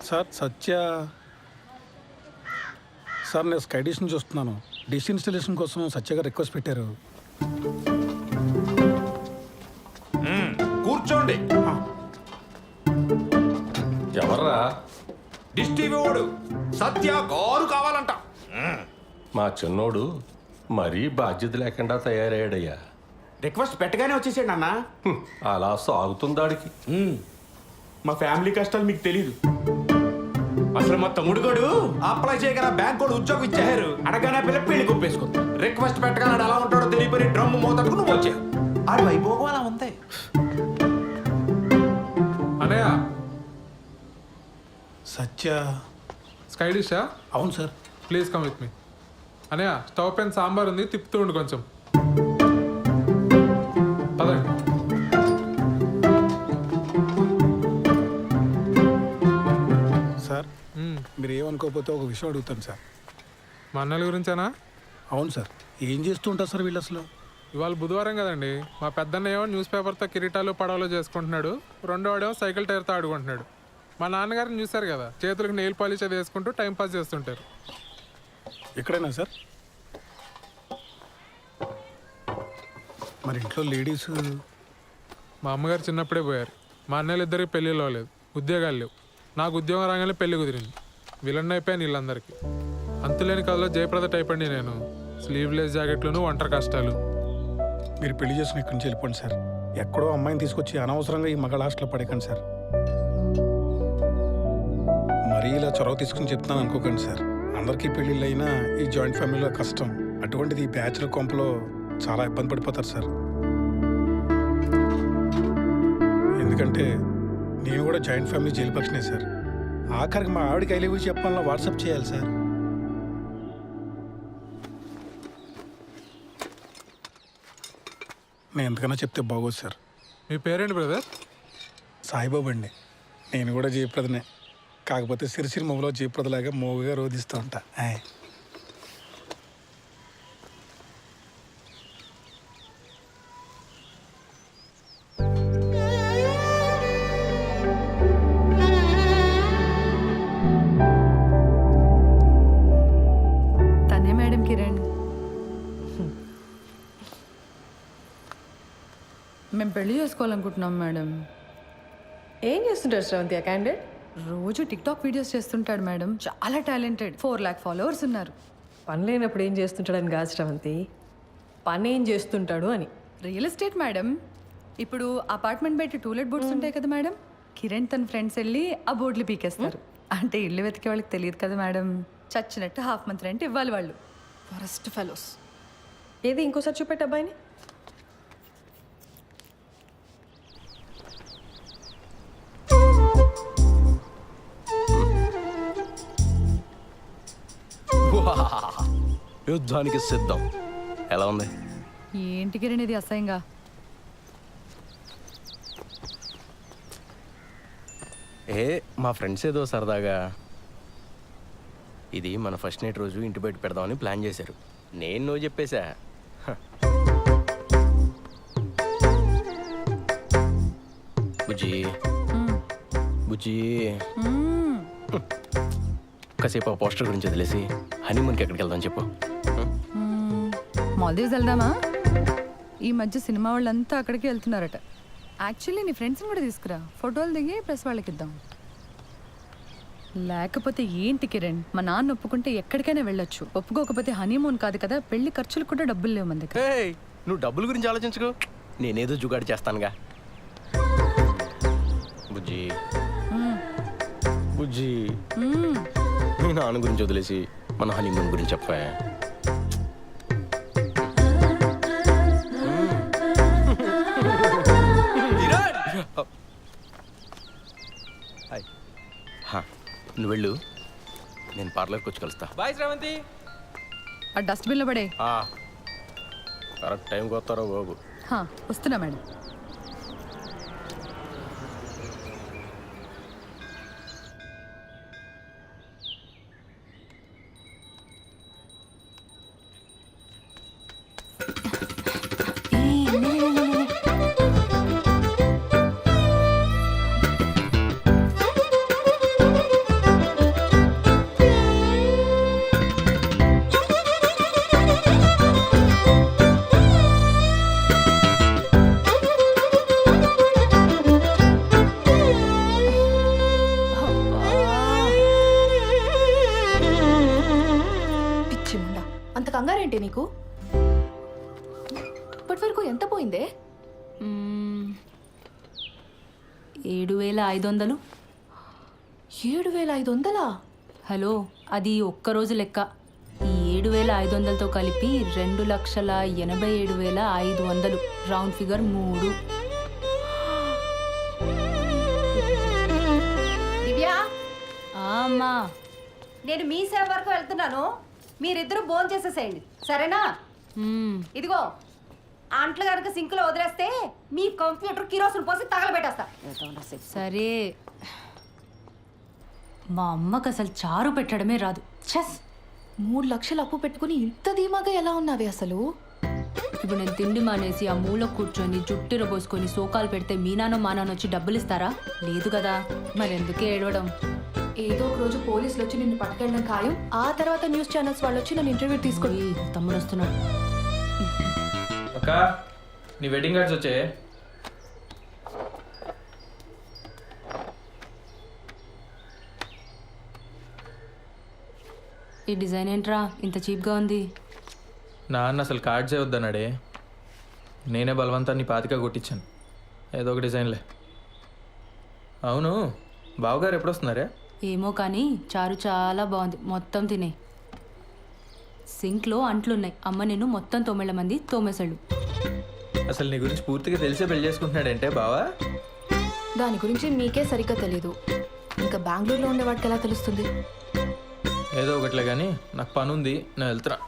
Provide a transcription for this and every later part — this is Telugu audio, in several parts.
సార్ సత్య సార్ నేను స్కై డిష్ నుంచి వస్తున్నాను. డిష్ ఇన్స్టలేషన్ కోసం సత్య గారు రిక్వెస్ట్ పెట్టారు. కూర్చోండి. ఎవర్రా? డిష్ టీవీ వాడు సత్య గారు కావాలంట. మా చిన్నోడు మరీ బాధ్యత లేకుండా తయారయ్యాడయ్యా. రిక్వెస్ట్ పెట్టగానే వచ్చేసాడు అన్న. అలా సాగుతుందాడికి. మా ఫ్యామిలీ కష్టాలు మీకు తెలీదు. అసలు మా తమ్ముడు గడు అప్లై చేయగల బ్యాంక్ కూడా ఉద్యోగం ఇచ్చారు. అడగానే పిల్ల పెళ్లి కొప్పేసుకుంది. రిక్వెస్ట్ పెట్టగానే ఎలా ఉంటాడో తెలియపోయి డ్రమ్ మోతడుకు నువ్వు వచ్చావు. ఆడి వైభోగం అలా ఉంది. అనయ్య సత్య స్కై డిషా? అవును sir. Please come with me. అనయ్య స్టవ్ పైన సాంబార్ ఉంది, తిప్పుతూ ఉండు కొంచెం. పదండి. సార్ మీరు ఏమనుకోకపోతే ఒక విషయం అడుగుతాను సార్. మా అన్నల గురించేనా? అవును సార్. ఏం చేస్తూ ఉంటారు సార్ వీళ్ళు అసలు? ఇవాళ బుధవారం కదండి. మా పెద్దన్న ఏమో న్యూస్ పేపర్తో కిరీటాలు పడవలు చేసుకుంటున్నాడు, రెండో వాడేమో సైకిల్ టైర్తో ఆడుకుంటున్నాడు. మా నాన్నగారిని చూశారు కదా, చేతులకు నెయిల్ పాలిష్ అది వేసుకుంటూ టైంపాస్ చేస్తుంటారు. ఎక్కడైనా సార్? మరి ఇంట్లో లేడీస్? మా అమ్మగారు చిన్నప్పుడే పోయారు. మా అన్నయ్యలు ఇద్దరికి పెళ్ళిళ్ళు అవ్వలేదు, ఉద్యోగాలు లేవు. నాకు ఉద్యోగం రాగానే పెళ్లి కుదిరింది. విలన్ అయిపోయాను వీళ్ళందరికీ. అంతులేని కథలో జయప్రద టైప్ అండి నేను. స్లీవ్లెస్ జాకెట్లను, ఒంటరి కష్టాలు. మీరు పెళ్లి చేసుకుని ఇక్కడి నుంచి వెళ్ళిపోండి సార్. ఎక్కడో అమ్మాయిని తీసుకొచ్చి అనవసరంగా ఈ మగ హాస్టల్లో పడకండి సార్. మరీ ఇలా చొరవ తీసుకుని చెప్తాను అనుకోకండి సార్. అందరికీ పెళ్ళిళ్ళు అయినా ఈ జాయింట్ ఫ్యామిలీలో కష్టం. అటువంటిది ఈ బ్యాచులర్ కొంపలో చాలా ఇబ్బంది పడిపోతారు సార్. ఎందుకంటే నేను కూడా జాయింట్ ఫ్యామిలీ జైలు పక్షనే సార్. ఆఖరికి మా ఆవిడకి ఐ లవ్ యూ చెప్పాలన్నా వాట్సాప్ చేయాలి సార్. నేను ఎంతకన్నా చెప్తే బాగోదు సార్. మీ పేరేంటి బ్రదర్? సాయిబాబు అండి. నేను కూడా జయప్రదనే, కాకపోతే సిరిసిరి మొగలో జయప్రదలాగా మోగుగా రోధిస్తూ ఉంటా. తనే మేడం కిరణ్. మేము పెళ్లి చేసుకోవాలనుకుంటున్నాం మేడం. ఏం చేస్తుంటారు శ్రవంతి ఆ క్యాండిడేట్? రోజు టిక్టాక్ వీడియోస్ చేస్తుంటాడు మేడం. చాలా టాలెంటెడ్. 4 lakh ఫాలోవర్స్ ఉన్నారు. పని లేనప్పుడు ఏం చేస్తుంటాడని కాదు శ్రవంతి, పని ఏం చేస్తుంటాడు అని. Real estate madam. ఇప్పుడు అపార్ట్మెంట్ బయట టూలెట్ బోర్డ్స్ ఉంటాయి కదా మేడం, కిరణ్ తన ఫ్రెండ్స్ వెళ్ళి ఆ బోర్డులు పీకేస్తారు. అంటే ఇల్లు వెతికే వాళ్ళకి తెలియదు కదా మేడం. చచ్చినట్టు హాఫ్ మంత్ రెంట్ ఇవ్వాలి వాళ్ళు. Forest fellows. ఏది ఇంకోసారి చూపెట్టు అబ్బాయిని. యుద్ధానికి సిద్ధం. ఎలా ఉంది? ఏంటి కిరణ్ ఇది అసహ్యంగా? మా ఫ్రెండ్స్ ఏదో సరదాగా ఇది మన ఫస్ట్ నైట్ రోజు ఇంటి బయట పెడదామని ప్లాన్ చేశారు. నేను నువ్వు చెప్పేశా. బుజ్జి బుజ్జి కాసేపు ఆ పోస్టర్ గురించి వదిలేసి హనీమూన్కి ఎక్కడికి వెళ్దాం చెప్పు. మాల్దీవ్స్ వెళ్దామా? ఈ మధ్య సినిమా వాళ్ళంతా అక్కడికి వెళ్తున్నారట. యాక్చువల్లీ నీ ఫ్రెండ్స్ని కూడా తీసుకురా, ఫోటోలు దిగి ప్రెస్ వాళ్ళకి ఇద్దాం. లేకపోతే ఏంటి కిరణ్, మా నాన్న ఒప్పుకుంటే ఎక్కడికైనా వెళ్ళొచ్చు, ఒప్పుకోకపోతే హనీమూన్ కాదు కదా, పెళ్లి ఖర్చులు కూడా డబ్బులు లేవు మన దగ్గర. నువ్వు డబ్బుల గురించి ఆలోచించుకో, నేనేదో జుగాడి చేస్తానుగా. బుజ్జి బుజ్జి మీ నాన్న గురించి వదిలేసి మన హనీమూన్ గురించి చెప్పా. నువ్వు వెళ్ళు, నేను పార్లర్కి వచ్చి కలుస్తా. బాయ్ శ్రవంతి. ఆ డస్ట్బిన్లో పడే. కరెక్ట్ టైంకి వస్తారో బాబు. వస్తున్నా మేడం. నీకు ఇప్పటి వరకు ఎంత పోయిందే? 7,500. 7,500? హలో, అది ఒక్కరోజు లెక్క. ఈ 7,500తో కలిపి 2,87,500. Round figure 3. దివ్యా, అమ్మా, నేను మీ సేవ వరకు వెళ్తున్నాను. మీరిద్దరూ భోజనం చేసేసేయండి, సరేనా? ఇదిగో అంట్లు కనుక సింకులో వదిలేస్తే మీ కంప్యూటర్ కిరోసిన్ పోసి తగలబెట్టేస్తా. సరే. మా అమ్మకు అసలు చారు పెట్టడమే రాదు. చెస్. 3 లక్షలు అప్పు పెట్టుకుని ఇంత ధీమాగా ఎలా ఉన్నావే అసలు? ఇప్పుడు నేను తిండి మానేసి ఆ మూల కూర్చొని జుట్టిర పోసుకొని సోకాలు పెడితే మీ నాన్న మా నాన్న వచ్చి డబ్బులు ఇస్తారా? లేదు కదా, మరెందుకే ఏడవడం? ఏదో ఒక రోజు పోలీసులు వచ్చి నిన్ను పట్టుకెళ్ళడం ఖాయం. ఆ తర్వాత న్యూస్ ఛానల్స్ వాళ్ళు వచ్చి నన్ను ఇంటర్వ్యూ తీసుకొని తమ్ముడు వస్తున్నాడు. అక్క, నీ వెడ్డింగ్ కార్డ్స్ వచ్చాయి. ఈ డిజైన్ ఏంట్రా ఇంత చీప్గా ఉంది? నాన్న అసలు కార్డ్సే వద్దన్నాడే. నేనే బలవంతాన్ని పాతిక కొట్టించాను. ఏదో ఒక డిజైన్లే. అవును, బావగారు ఎప్పుడు వస్తున్నారే? ఏమో కానీ చారు చాలా బాగుంది. మొత్తం తినే. సింక్లో అంట్లున్నాయి. అమ్మ నేను మొత్తం 9 మంది తోమేశాడు. అసలు నీ గురించి పూర్తిగా తెలిసే పెళ్లి చేసుకుంటున్నాడంటే బావా? దాని గురించి మీకే సరిగ్గా తెలీదు. ఇంకా బెంగళూరులో ఉండే వాడికి ఎలా తెలుస్తుంది? ఏదో ఒకట్లే కానీ నాకు పని ఉంది, నేను వెళ్తున్నా.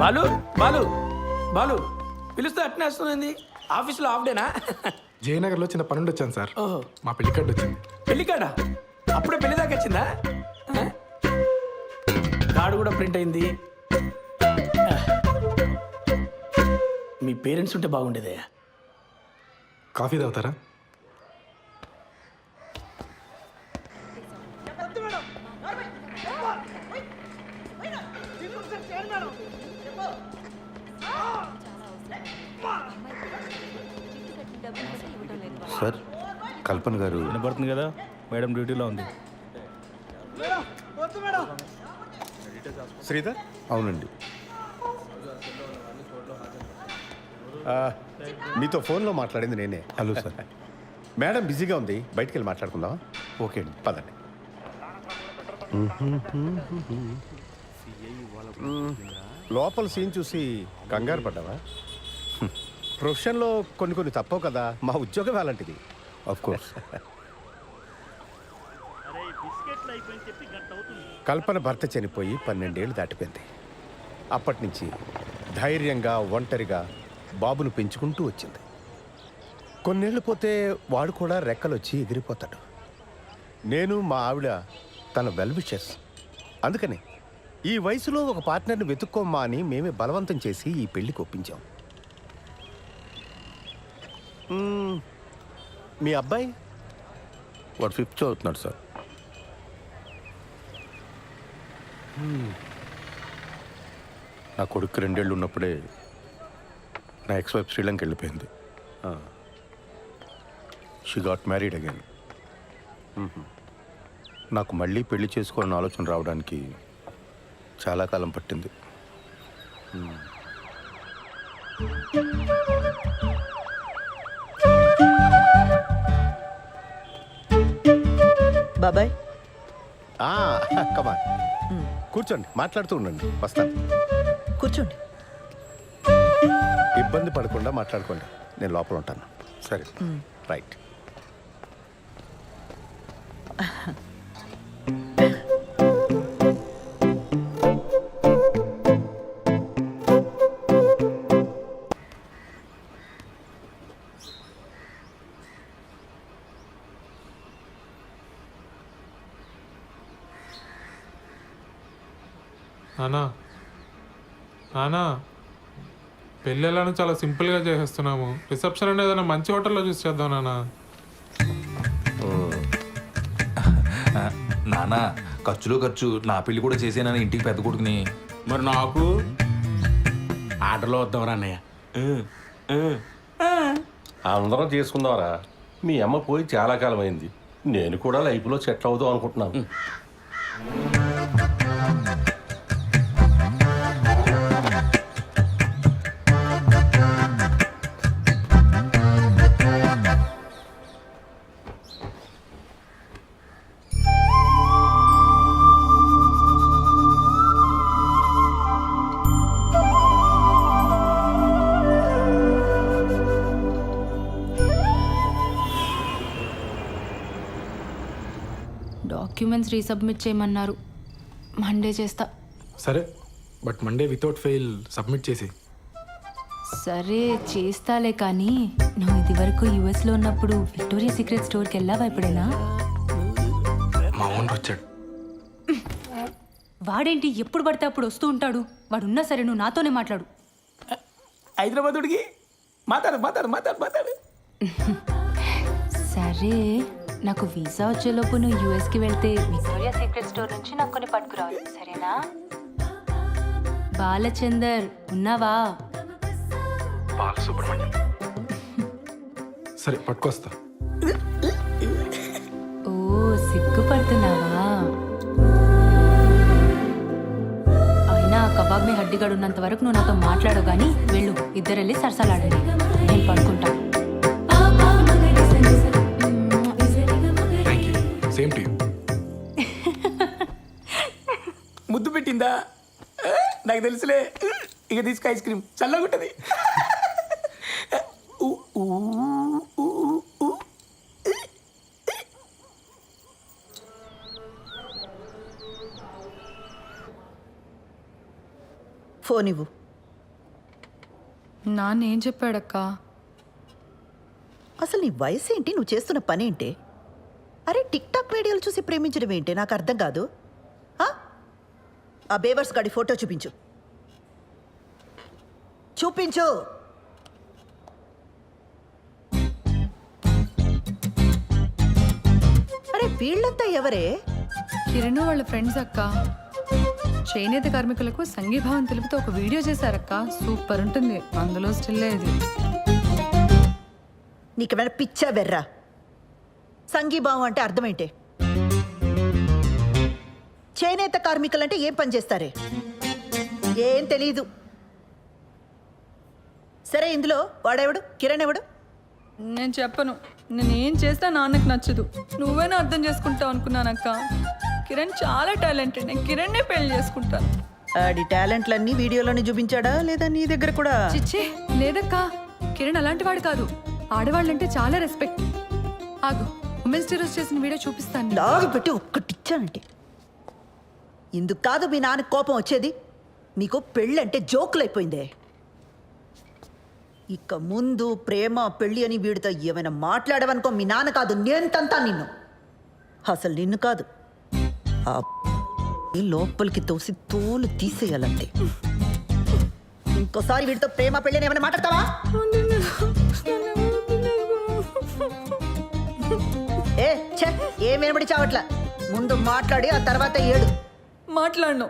బాలు బాలు బాలు పిలుస్తే అట్నే వస్తుంది. ఆఫీస్లో హాఫ్ డేనా? జయనగర్లో చిన్న పనుండి వచ్చాను సార్. ఓహో, మా పెళ్లి కార్డు వచ్చింది. పెళ్లి కాడా? అప్పుడే పెళ్లి దాకా వచ్చిందా? కార్డు కూడా ప్రింట్ అయింది. మీ పేరెంట్స్ ఉంటే బాగుండేదే. కాఫీ తాగుతారా? సార్, కల్పన గారు వినపడుతుంది కదా, మేడం డ్యూటీలో ఉంది. శ్రీధర్? అవునండి. మీతో ఫోన్లో మాట్లాడింది నేనే. Hello sir. మేడం బిజీగా ఉంది, బయటికి వెళ్ళి మాట్లాడుకుందామా? ఓకే అండి, పదండి. లోపల సీన్ చూసి కంగారు పడ్డావా? ప్రొఫెషన్లో కొన్ని తప్పవు కదా, మా ఉద్యోగం అలాంటిది. Of course. కల్పన భర్త చనిపోయి 12 ఏళ్ళు దాటిపోయింది. అప్పటి నుంచి ధైర్యంగా ఒంటరిగా బాబును పెంచుకుంటూ వచ్చింది. కొన్నేళ్ళు పోతే వాడు కూడా రెక్కలొచ్చి ఎగిరిపోతాడు. నేను మా ఆవిడ తన వెల్ విషెస్. అందుకని ఈ వయసులో ఒక పార్ట్నర్ని వెతుక్కోమ్మా అని మేమే బలవంతం చేసి ఈ పెళ్లికి ఒప్పించాం. మీ అబ్బాయి? వాడు 5th చదువుతున్నాడు సార్. నా కొడుకు 2 ఏళ్ళు ఉన్నప్పుడే నా ఎక్స్-వైఫ్ శ్రీలంక వెళ్ళిపోయింది. She got married again. నాకు మళ్ళీ పెళ్లి చేసుకోవాలని ఆలోచన రావడానికి చాలా కాలం పట్టింది. బాబాయ్, కమాన్, కూర్చోండి, మాట్లాడుతూ ఉండండి, వస్తాను. కూర్చోండి. ఇబ్బంది పడకుండా మాట్లాడుకోండి, నేను లోపల ఉంటాను. సరే, రైట్. నానా నానా, పెళ్ళి ఎలానో చాలా సింపుల్గా చేసేస్తున్నాము. రిసెప్షన్ అనేది ఏదైనా మంచి హోటల్లో చూసి చేద్దాం నానా. నానా ఖర్చులో ఖర్చు నా పెళ్లి కూడా చేసేనని ఇంటికి పెద్ద కొడుకుని. మరి నాకు ఆర్డర్లో వద్దాం అన్నయ్య. అందరం చేసుకుందాంరా. మీ అమ్మ పోయి చాలా కాలం అయింది. నేను కూడా లైఫ్లో సెటిల్ అవుదాం అనుకుంటున్నాను. డాక్యుమెంట్స్ రీసబ్మిట్ చేయమన్నారు. మండే చేస్తా. సరే, but Monday without fail submit చేసి. సరే చేస్తాలే, కానీ నువ్వు ఇది వరకు యుఎస్లో ఉన్నప్పుడు విక్టోరియా సీక్రెట్ స్టోర్కి వెళ్ళావా ఎప్పుడైనా? మా ఓనర్ వచ్చాడు. వాడేంటి ఎప్పుడు పడితే అప్పుడు వస్తూ ఉంటాడు? వాడున్నా సరే నువ్వు నాతోనే మాట్లాడు. హైదరాబాదుడికి మాట్లాడు. సరే, నాకు వీసా వచ్చేలోపు నువ్వు యూఎస్కి వెళ్తే విక్టోరియా సీక్రెట్ స్టోర్ నుంచి నాకు కొన్ని పట్టుకురావాలి, సరేనా? బాలచందర్ ఉన్నావా? బాలసుబ్రహ్మణ్యం. సరే పట్టుకొస్తా. ఓ సిగ్గుపడుతున్నావా? అయినా ఆ కబాబ్ మీ హడ్డిగాడు ఉన్నంత వరకు నువ్వు నాతో మాట్లాడవు, కానీ వెళ్ళు, ఇద్దరు వెళ్ళి సరసాలాడండి, నేను పడుకుంటా. Same to you. ముద్దు పెట్టిందా? నాకు తెలుసులే. ఇక తీసుకు ఐస్ క్రీమ్ చల్లగా ఉంటుంది. ఫోన్ ఇవ్వు. నాన్న ఏం చెప్పాడక్క? అసలు నీ వయసు ఏంటి? నువ్వు చేస్తున్న పని ఏంటి? అరే టిక్ టాక్ వీడియోలు చూసి ప్రేమించడం ఏంటి? నాకు అర్థం కాదు. ఆ బేవర్స్ గాడి ఫోటో చూపించు. అరే వీళ్ళంతా ఎవరే? కిరణ్ వాళ్ళ ఫ్రెండ్స్ అక్క. చేనేత కార్మికులకు సంఘీభావం తెలుపుతూ ఒక వీడియో చేశారక్క. సూపర్ ఉంటుంది. అందులో స్టిల్ ఇది. నీకేమైనా పిచ్చా వెర్రా? సంఘీభావం అంటే అర్థమేంటే? చేనేత కార్మికులంటే ఏం పని చేస్తారే? ఏం తెలీదు. సరే, ఇందులో వాడెవడు? కిరణ్ ఎవడు? నేను చెప్పను. నేనేం చేస్తా నాన్నకు నచ్చదు. నువ్వేనా అర్థం చేసుకుంటావు అనుకున్నానక్క. కిరణ్ చాలా టాలెంటెడ్. నేను కిరణ్నే పెళ్లి చేసుకుంటాను. ఆడి టాలెంట్లన్నీ వీడియోలోనే చూపించాడా లేదా నీ దగ్గర కూడా? చిచ్చే లేదక్క. కిరణ్ అలాంటి వాడు కాదు. ఆడవాళ్ళంటే చాలా రెస్పెక్ట్. ఆగు, ఉమెన్స్ డే రోజు చేసిన వీడియో చూపిస్తాను. లాగి పెట్టి ఒక్కటిచ్చానంటే ఇందుకు కాదు మీ నాన్న కోపం వచ్చేది. నీకు పెళ్ళంటే జోకులైపోయిందే. ఇక ముందు ప్రేమ పెళ్ళి అని వీడితో ఏమైనా మాట్లాడవనుకో, మీ నాన్న కాదు నేను తంతా నిన్ను. అసలు నిన్ను కాదు, ఆ లోపలికి తోసి తోలు తీసేయాలంతే. ఇంకోసారి వీడితో ప్రేమ పెళ్ళి అని ఏమైనా మాట్లాడతావా? ఏం వినబడి చావట్లా. ముందు మాట్లాడి ఆ తర్వాత ఏడు. మాట్లాడను.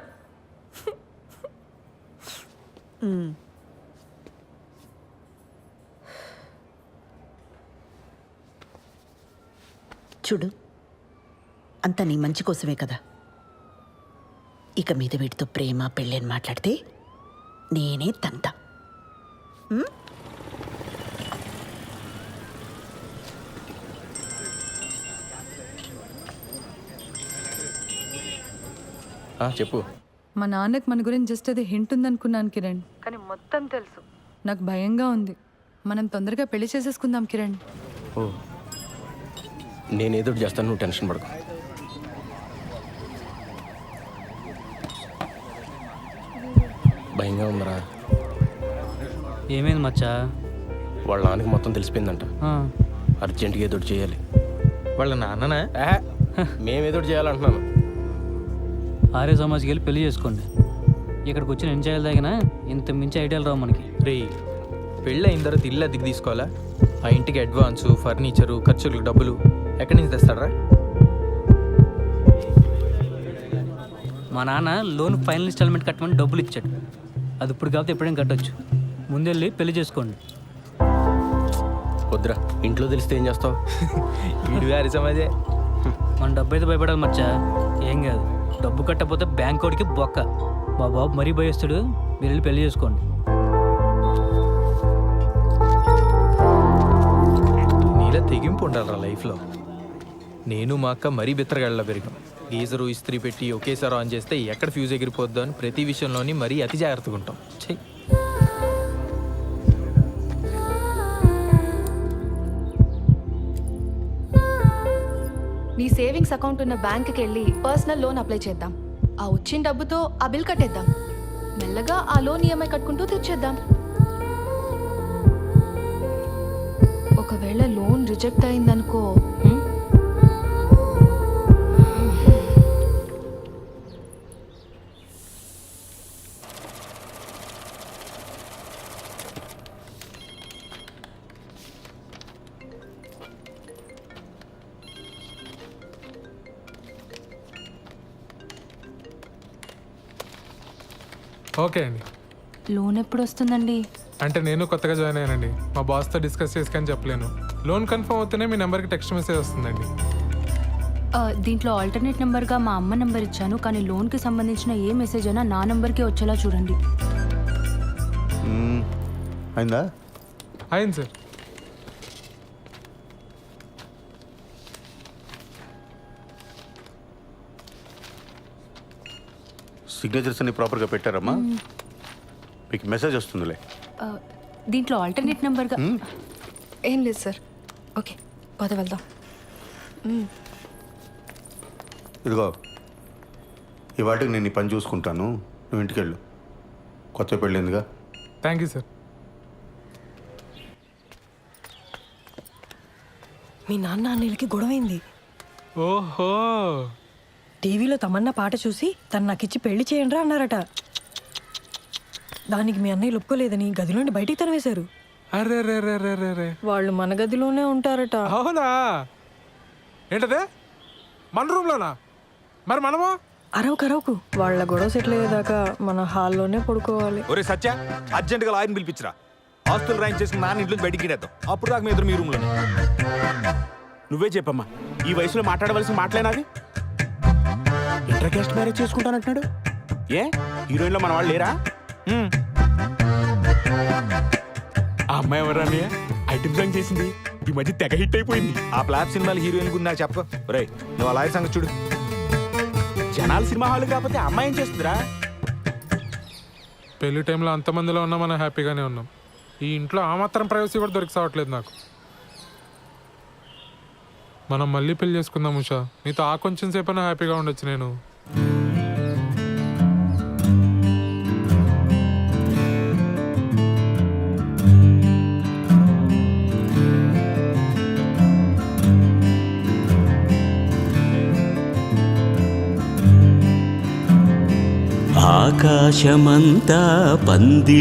చూడు, అంతా నీ మంచి కోసమే కదా. ఇక మీద వీటితో ప్రేమ పెళ్ళి అని మాట్లాడితే నేనే తంతా. చెప్పు. మా నాన్నకు మన గురించి జస్ట్ అది హింట్ ఉందనుకున్నాను కిరణ్, కానీ మొత్తం తెలుసు. నాకు భయంగా ఉంది. మనం తొందరగా పెళ్లి చేసేసుకుందాం కిరణ్. ఓ, నేనేదో చేస్తాను, నువ్వు టెన్షన్ పడకు. భయంగా ఉందరా. ఏమైంది మచ్చా? వాళ్ళ నాన్నకి మొత్తం తెలిసిపోయిందంట. అర్జెంటుగా ఏదో చేయాలి. వాళ్ళ నాన్ననా? మేమేదో చేయాలంటున్నాను. ఆర్య సమాజ్కి వెళ్ళి పెళ్లి చేసుకోండి. ఇక్కడికి వచ్చి నేను చేయాలి తగిన ఇంత మించి ఐడియాలు రావు మనకి. రే, పెళ్ళి అయిన తర్వాత ఇల్లు అద్దెకి తీసుకోవాలా? ఆ ఇంటికి అడ్వాన్సు, ఫర్నిచరు, ఖర్చులకు డబ్బులు ఎక్కడి నుంచి తెస్తాడరా? మా నాన్న లోన్ ఫైనల్ ఇన్స్టాల్మెంట్ కట్టమని డబ్బులు ఇచ్చాడు. అది ఇప్పుడు కాకపోతే ఎప్పుడైనా కట్టొచ్చు. ముందెళ్ళి పెళ్లి చేసుకోండి. వద్దురా, ఇంట్లో తెలిస్తే ఏం చేస్తావు? వీడు గారి సమాజే. మన డబ్బు అయితే భయపడాలి మచ్చా. ఏం కాదు, డబ్బు కట్టకపోతే బ్యాంక్ వాడికి బొక్క. మా బాబు మరీ భయస్తుడు. మీరు వెళ్ళి పెళ్లి చేసుకోండి. నీలా తెగింపు ఉండాలిరా లైఫ్లో. నేను మా అక్క మరీ బిత్తరగాళ్ళ పెరిగాం. గీజరు ఇస్త్రీ పెట్టి ఒకేసారి ఆన్ చేస్తే ఎక్కడ ఫ్యూజ్ ఎగిరిపోద్దో అని ప్రతి విషయంలోని మరీ అతి జాగ్రత్తగా ఉంటాం. చెయ్యి. నీ సేవింగ్స్ అకౌంట్ ఉన్న బ్యాంక్కి వెళ్ళి పర్సనల్ లోన్ అప్లై చేద్దాం. ఆ వచ్చిన డబ్బుతో ఆ బిల్ కట్టేద్దాం. మెల్లగా ఆ లోన్ ఈఎంఐ కట్టుకుంటూ తెచ్చేద్దాం. ఒకవేళ లోన్ రిజెక్ట్ అయిందనుకో, ఓకే అండి. లోన్ ఎప్పుడు వస్తుందండి? అంటే నేను కొత్తగా జాయిన్ అయ్యానండి. మా బాస్తో డిస్కస్ చేసుకొని చెప్పలేను. లోన్ కన్ఫర్మ్ అవుతూనే మీ నెంబర్కి టెక్స్ట్ మెసేజ్ వస్తుందండి. దీంట్లో ఆల్టర్నేట్ నెంబర్గా మా అమ్మ నెంబర్ ఇచ్చాను, కానీ లోన్కి సంబంధించిన ఏ మెసేజ్ అయినా నా నెంబర్కే వచ్చేలా చూడండి. అయిందా? అయింది సార్. సిగ్నేచర్స్ అన్ని ప్రాపర్గా పెట్టారమ్మా? మీకు మెసేజ్ వస్తుందిలే. దీంట్లో ఆల్టర్నేట్ నెంబర్గా ఏం లేదు సార్. ఓకే, పద వెళ్దాం. ఇదిగో, ఈ వాటికి నేను ఈ పని చూసుకుంటాను, నువ్వు ఇంటికి వెళ్ళు. కొత్త పెళ్ళిందిగా. Thank you sir. మీ నాన్న అన్నయ్యలకి గొడవైంది. ఓహో, టీవీలో తమన్నా పాట చూసి తను నాకిచ్చి పెళ్లి చేయండిరా అన్నారట. దానికి మీ అన్నయ్య ఒప్పుకోలేదని గదిలోండి బయటికి తరివేశారు. అరే రే రే రే రే రే. వాళ్ళు మన గదిలోనే ఉంటారట. అవునా? ఏంటదే, మన రూమ్లోనా? మరి మనము అరవకు వాళ్ళ గొడవ సెటిల్ అయ్యేదాకా మన హాల్లోనే పడుకోవాలి. ఒరే సత్య, అర్జెంటుగా లాయర్ని పిలిపించరా. ఆస్తులు రాయింగ్ చేసుకుని నాన్న ఇంట్లో బయటికి గిడేద్దాం. అప్పుడు దాకా మీ ఇద్దరు మీ రూమ్లో. నువ్వే చెప్పమ్మా, ఈ వయసులో మాట్లాడవలసిన మాటలేనాది? ఇంటర్ కాస్ట్ మ్యారేజ్ చేసుకుంటానంటున్నాడు. ఏ హీరోయిన్లో మన వాళ్ళు లేరా? ఆ అమ్మాయి ఎవరా అన్నయ్య? ఐటమ్ సాంగ్ చేసింది, ఈ మధ్య తెగ హిట్ అయిపోయింది. ఆ ప్లాప్ సినిమాలు హీరోయిన్ గురించి నాకు చెప్పు. ఒరే, నువ్వు ఆ లాయర్ సంగతి చూడు. జనాలు సినిమా హాల్ కాకపోతే అమ్మాయి ఏం చేస్తుందిరా? పెళ్లి టైంలో అంతమందిలో ఉన్నాం, మనం హ్యాపీగానే ఉన్నాం. ఈ ఇంట్లో ఆ మాత్రం ప్రైవసీ కూడా దొరికి సావట్లేదు నాకు. మనం మళ్ళీ పెళ్లి చేసుకుందాం ఉషా. నీతో ఆ కొంచెం సేపైనా హ్యాపీగా ఉండొచ్చు నేను. ఆకాశమంతా పంది